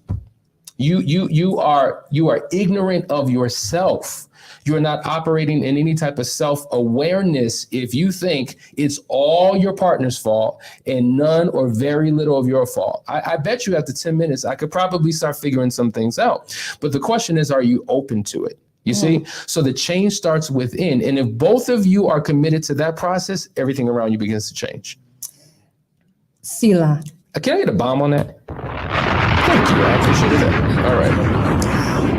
You are ignorant of yourself. You're not operating in any type of self-awareness if you think it's all your partner's fault and none or very little of your fault. I bet you after 10 minutes, I could probably start figuring some things out. But the question is, are you open to it? You see? So the change starts within. And if both of you are committed to that process, everything around you begins to change. Sila. Can I get a bomb on that? Thank you. I appreciate that. All right.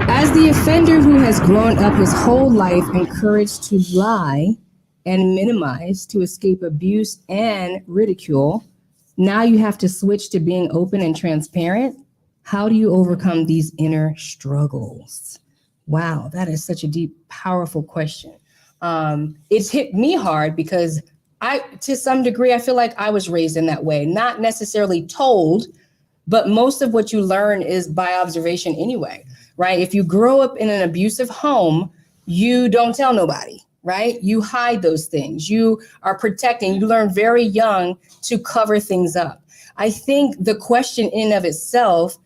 As the offender who has grown up his whole life encouraged to lie and minimize to escape abuse and ridicule, now you have to switch to being open and transparent. How do you overcome these inner struggles? Wow, that is such a deep, powerful question. It's hit me hard because to some degree, I feel like I was raised in that way, not necessarily told, but most of what you learn is by observation anyway. Right? If you grow up in an abusive home, you don't tell nobody, right? You hide those things. You are protecting. You learn very young to cover things up. I think the question in and of itself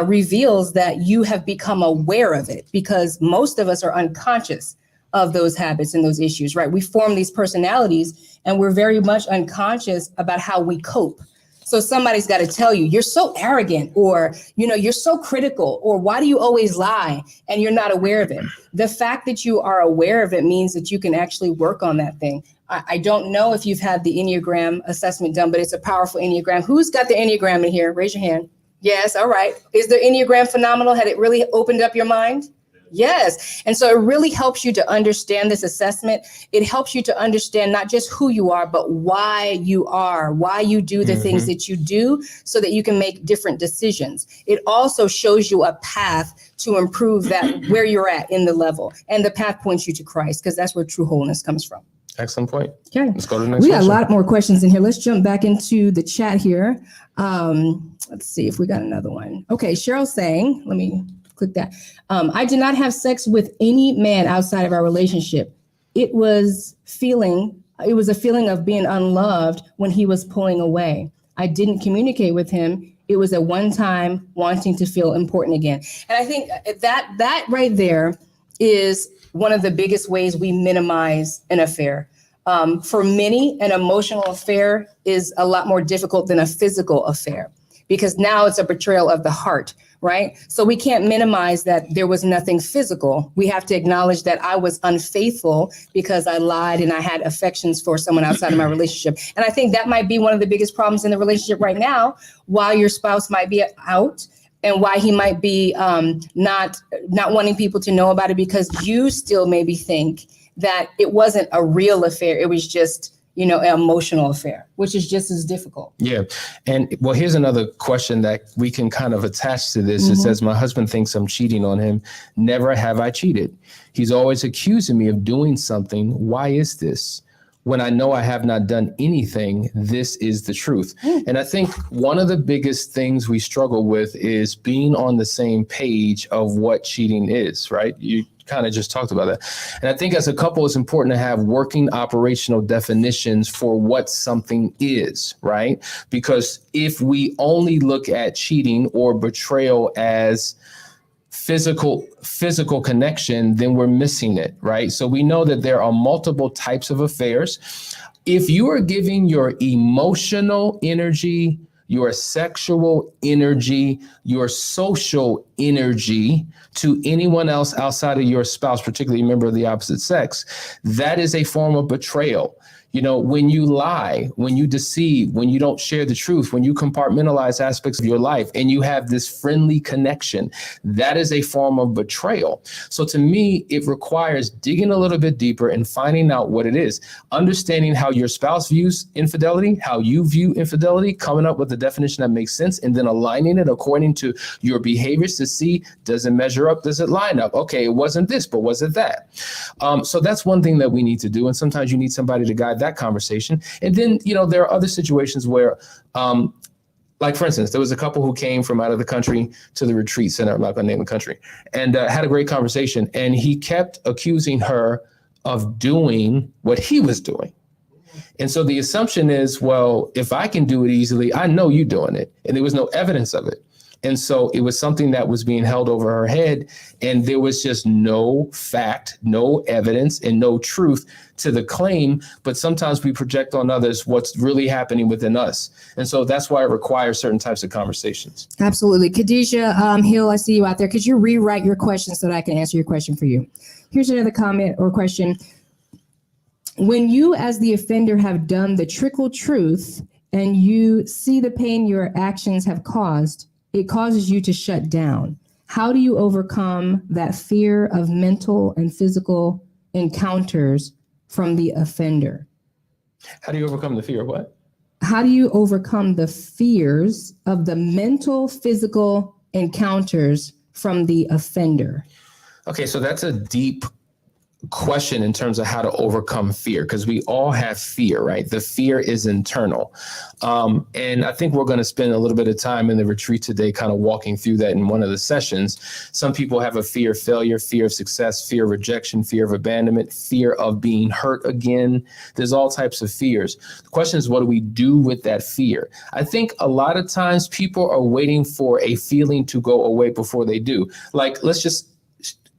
reveals that you have become aware of it, because most of us are unconscious of those habits and those issues, right? We form these personalities and we're very much unconscious about how we cope. So somebody's got to tell you, you're so arrogant, or, you're so critical, or why do you always lie? And you're not aware of it. The fact that you are aware of it means that you can actually work on that thing. I don't know if you've had the Enneagram assessment done, but it's a powerful Enneagram. Who's got the Enneagram in here? Raise your hand. Yes. All right. Is the Enneagram phenomenal? Had it really opened up your mind? Yes. And so it really helps you to understand this assessment. It helps you to understand not just who you are, but why you are, why you do the things that you do, so that you can make different decisions. It also shows you a path to improve that where you're at in the level, and the path points you to Christ, because that's where true wholeness comes from. Excellent point. Okay. Let's go to the next We got question. a lot more questions in here. Let's jump back into the chat here. Let's see if we got another one. Okay. Cheryl's saying, let me click that. I did not have sex with any man outside of our relationship. It was a feeling of being unloved when he was pulling away. I didn't communicate with him. It was at one time wanting to feel important again. And I think that right there is one of the biggest ways we minimize an affair. For many, an emotional affair is a lot more difficult than a physical affair, because now it's a betrayal of the heart, right? So we can't minimize that there was nothing physical. We have to acknowledge that I was unfaithful because I lied and I had affections for someone outside of my relationship. And I think that might be one of the biggest problems in the relationship right now, while your spouse might be out, and why he might be not wanting people to know about it, because you still maybe think that it wasn't a real affair. It was just, an emotional affair, which is just as difficult. Yeah. And well, here's another question that we can kind of attach to this. It says, my husband thinks I'm cheating on him. Never have I cheated. He's always accusing me of doing something. Why is this? When I know I have not done anything, this is the truth. And I think one of the biggest things we struggle with is being on the same page of what cheating is, right? You kind of just talked about that. And I think as a couple, it's important to have working operational definitions for what something is, right? Because if we only look at cheating or betrayal as physical connection, then we're missing it, right? So we know that there are multiple types of affairs. If you are giving your emotional energy, your sexual energy, your social energy to anyone else outside of your spouse, particularly a member of the opposite sex, that is a form of betrayal. You know, when you lie, when you deceive, when you don't share the truth, when you compartmentalize aspects of your life and you have this friendly connection, that is a form of betrayal. So to me, it requires digging a little bit deeper and finding out what it is, understanding how your spouse views infidelity, how you view infidelity, coming up with a definition that makes sense, and then aligning it according to your behaviors to see, does it measure up? Does it line up? Okay, it wasn't this, but was it that? So that's one thing that we need to do. And sometimes you need somebody to guide that conversation. And then, you know, there are other situations where, like, for instance, there was a couple who came from out of the country to the retreat center, I'm not going to name the country, and had a great conversation. And he kept accusing her of doing what he was doing. And so the assumption is, well, if I can do it easily, I know you're doing it. And there was no evidence of it. And so it was something that was being held over her head, and there was just no fact, no evidence, and no truth to the claim. But sometimes we project on others what's really happening within us. And so that's why it requires certain types of conversations. Absolutely. Khadijah Hill, I see you out there. Could you rewrite your question so that I can answer your question for you? Here's another comment or question. When you, as the offender, have done the trickle truth and you see the pain your actions have caused, it causes you to shut down. How do you overcome that fear of mental and physical encounters from the offender? How do you overcome the fear of what? How do you overcome the fears of the mental, physical encounters from the offender? Okay, so that's a deep question in terms of how to overcome fear, because we all have fear, right? The fear is internal. And I think we're going to spend a little bit of time in the retreat today kind of walking through that in one of the sessions. Some people have a fear of failure, fear of success, fear of rejection, fear of abandonment, fear of being hurt again. There's all types of fears. The question is, what do we do with that fear? I think a lot of times people are waiting for a feeling to go away before they do. Like, let's just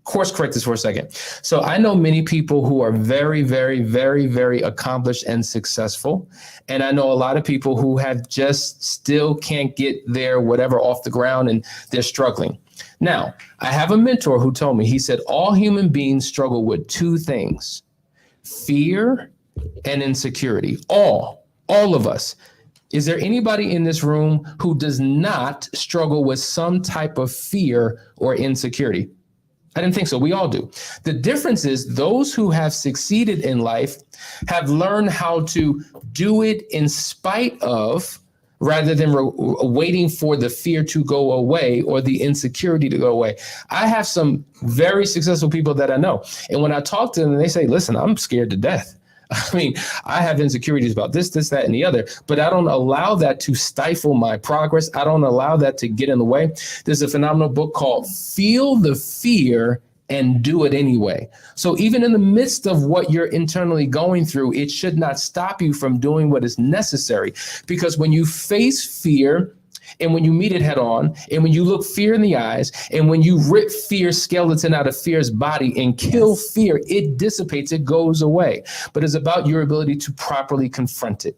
course correct this for a second. So I know many people who are very, very, very, very accomplished and successful. And I know a lot of people who have just still can't get their whatever off the ground and they're struggling. Now, I have a mentor who told me, he said, all human beings struggle with two things: fear and insecurity. All of us. Is there anybody in this room who does not struggle with some type of fear or insecurity? I didn't think so. We all do. The difference is those who have succeeded in life have learned how to do it in spite of, rather than waiting for the fear to go away or the insecurity to go away. I have some very successful people that I know. And when I talk to them, they say, listen, I'm scared to death. I mean, I have insecurities about this, that, and the other, but I don't allow that to stifle my progress. I don't allow that to get in the way. There's a phenomenal book called Feel the Fear and Do It Anyway. So even in the midst of what you're internally going through, it should not stop you from doing what is necessary. Because when you face fear, and when you meet it head on, and when you look fear in the eyes, and when you rip fear's skeleton out of fear's body and kill fear, it dissipates, it goes away. But it's about your ability to properly confront it.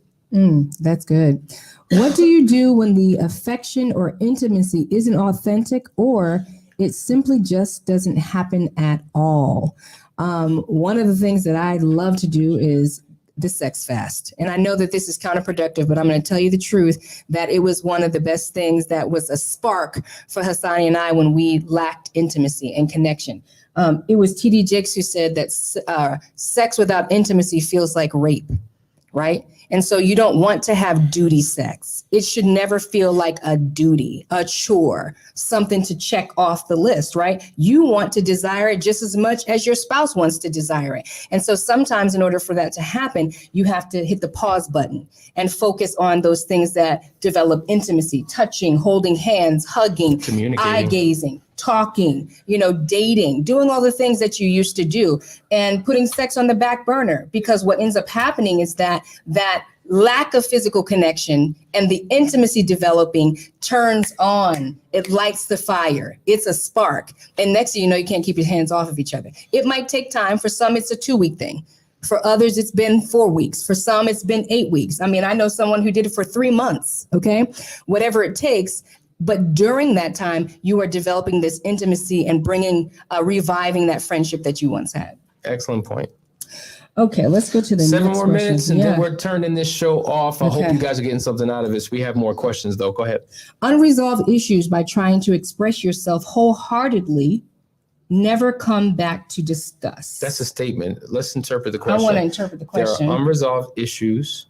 That's good. What do you do when the affection or intimacy isn't authentic, or it simply just doesn't happen at all? One of the things that I love to do is the sex fast. And I know that this is counterproductive, but I'm going to tell you the truth that it was one of the best things that was a spark for Hassani and I when we lacked intimacy and connection. It was T.D. Jakes who said that sex without intimacy feels like rape, right? And so you don't want to have duty sex. It should never feel like a duty, a chore, something to check off the list, right? You want to desire it just as much as your spouse wants to desire it. And so sometimes in order for that to happen, you have to hit the pause button and focus on those things that develop intimacy: touching, holding hands, hugging, eye gazing, talking, dating, doing all the things that you used to do, and putting sex on the back burner. Because what ends up happening is that lack of physical connection and the intimacy developing turns on. It lights the fire. It's a spark. And next thing you know, you can't keep your hands off of each other. It might take time. For some, it's a 2-week thing. For others, it's been 4 weeks. For some, it's been 8 weeks. I mean, I know someone who did it for 3 months. Okay. Whatever it takes. But during that time, you are developing this intimacy and reviving that friendship that you once had. Excellent point. Okay, let's go to the 7 next more question. minutes and then Yeah. we're turning this show off. I hope Okay. you guys are getting something out of this. We have more questions though. Go ahead. Unresolved issues by trying to express yourself wholeheartedly never come back to discuss. That's a statement. Let's interpret the I question. want to interpret the There question. are unresolved issues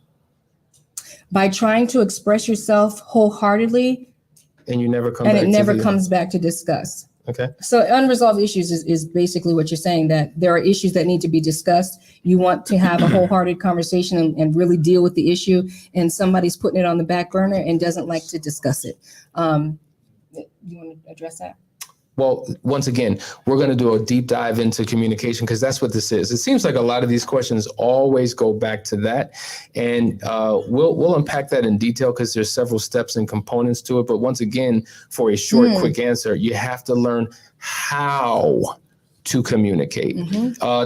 By trying to express yourself wholeheartedly, and you never come and back it never to the, comes back to discuss. Okay. So unresolved issues is basically what you're saying, that there are issues that need to be discussed. You want to have a wholehearted conversation and really deal with the issue, and somebody's putting it on the back burner and doesn't like to discuss it. You want to address that? Well, once again, we're going to do a deep dive into communication because that's what this is. It seems like a lot of these questions always go back to that, and we'll unpack that in detail because there's several steps and components to it. But once again, for a short, quick answer, you have to learn how to communicate.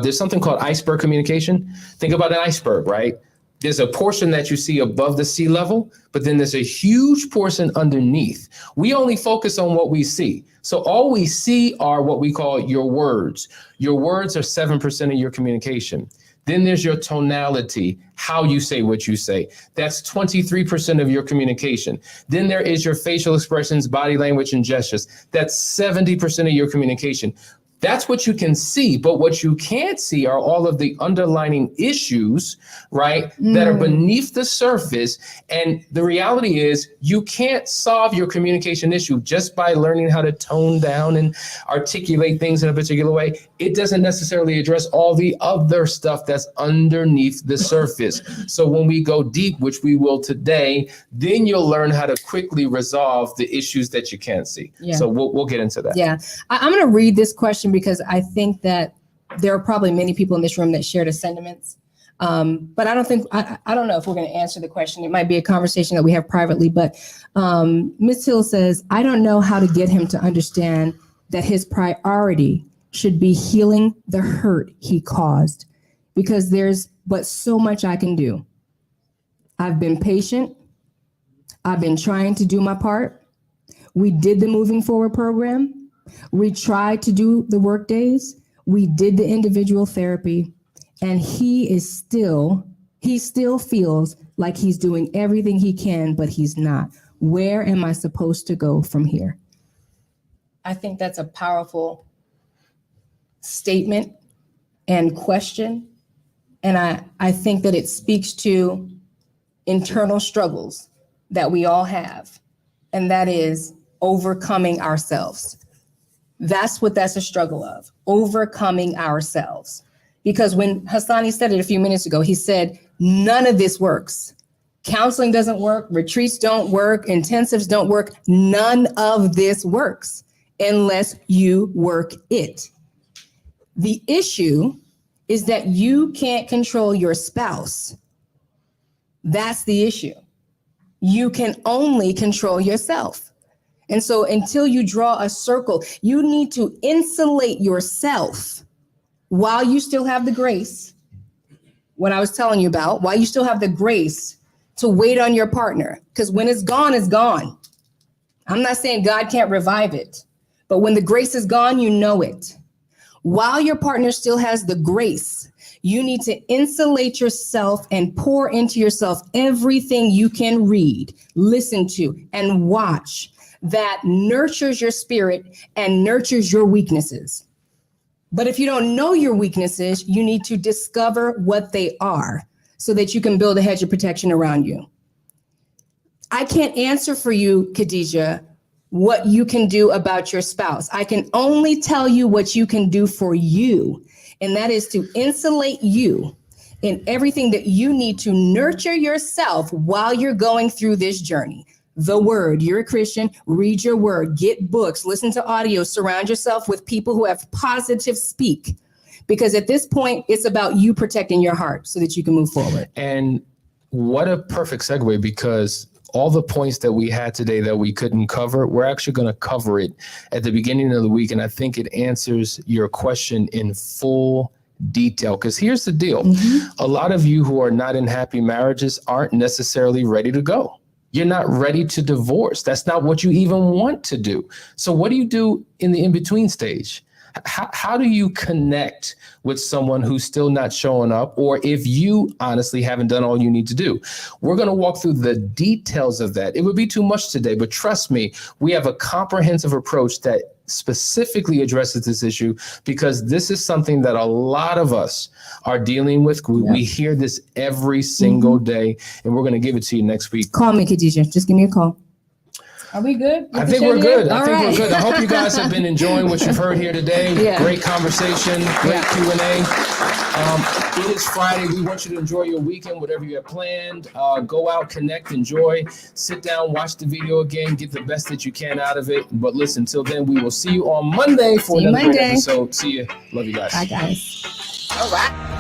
There's something called iceberg communication. Think about an iceberg, right? There's a portion that you see above the sea level, but then there's a huge portion underneath. We only focus on what we see. So all we see are what we call your words. Your words are 7% of your communication. Then there's your tonality, how you say what you say. That's 23% of your communication. Then there is your facial expressions, body language, and gestures. That's 70% of your communication. That's what you can see, but what you can't see are all of the underlying issues, right, that are beneath the surface. And the reality is you can't solve your communication issue just by learning how to tone down and articulate things in a particular way. It doesn't necessarily address all the other stuff that's underneath the surface. So when we go deep, which we will today, then you'll learn how to quickly resolve the issues that you can't see. Yeah. So we'll get into that. Yeah, I'm going to read this question because I think that there are probably many people in this room that share the sentiments. But I don't know if we're going to answer the question. It might be a conversation that we have privately. But Ms. Hill says, I don't know how to get him to understand that his priority should be healing the hurt he caused, because there's but so much I can do. I've been patient. I've been trying to do my part. We did the Moving Forward program. We tried to do the work days. We did the individual therapy, and he still feels like he's doing everything he can, but he's not. Where am I supposed to go from here? I think that's a powerful statement and question. And I think that it speaks to internal struggles that we all have, and that is overcoming ourselves. That's a struggle of, overcoming ourselves. Because when Hassani said it a few minutes ago, he said, none of this works. Counseling doesn't work, retreats don't work, intensives don't work. None of this works unless you work it. The issue is that you can't control your spouse. That's the issue. You can only control yourself. And so until you draw a circle, you need to insulate yourself while you still have the grace, what I was telling you about, while you still have the grace to wait on your partner. Because when it's gone, it's gone. I'm not saying God can't revive it, but when the grace is gone, you know it. While your partner still has the grace, you need to insulate yourself and pour into yourself everything you can read, listen to, and watch that nurtures your spirit and nurtures your weaknesses. But if you don't know your weaknesses, you need to discover what they are so that you can build a hedge of protection around you. I can't answer for you, Khadijah, what you can do about your spouse. I can only tell you what you can do for you, and that is to insulate you in everything that you need to nurture yourself while you're going through this journey. The word, you're a Christian, read your word, get books, listen to audio, surround yourself with people who have positive speak. Because at this point, it's about you protecting your heart so that you can move forward. And what a perfect segue, because all the points that we had today that we couldn't cover, we're actually going to cover it at the beginning of the week. And I think it answers your question in full detail. Because here's the deal. A lot of you who are not in happy marriages aren't necessarily ready to go. You're not ready to divorce. That's not what you even want to do. So what do you do in the in-between stage? how do you connect with someone who's still not showing up, or if you honestly haven't done all you need to do? We're going to walk through the details of that. It would be too much today, but trust me, we have a comprehensive approach that specifically addresses this issue, because this is something that a lot of us are dealing with. We hear this every single day, and we're going to give it to you next week. Call me, Khadijah. Just give me a call. Are we good? I think we're good. We're good. I hope you guys have been enjoying what you've heard here today. Great conversation, great Q&A. It is Friday. We want you to enjoy your weekend, whatever you have planned. Go out, connect, enjoy, sit down, watch the video again, get the best that you can out of it. But listen, till then, we will see you on Monday for another great episode. See you. Love you guys. Bye, guys. All right.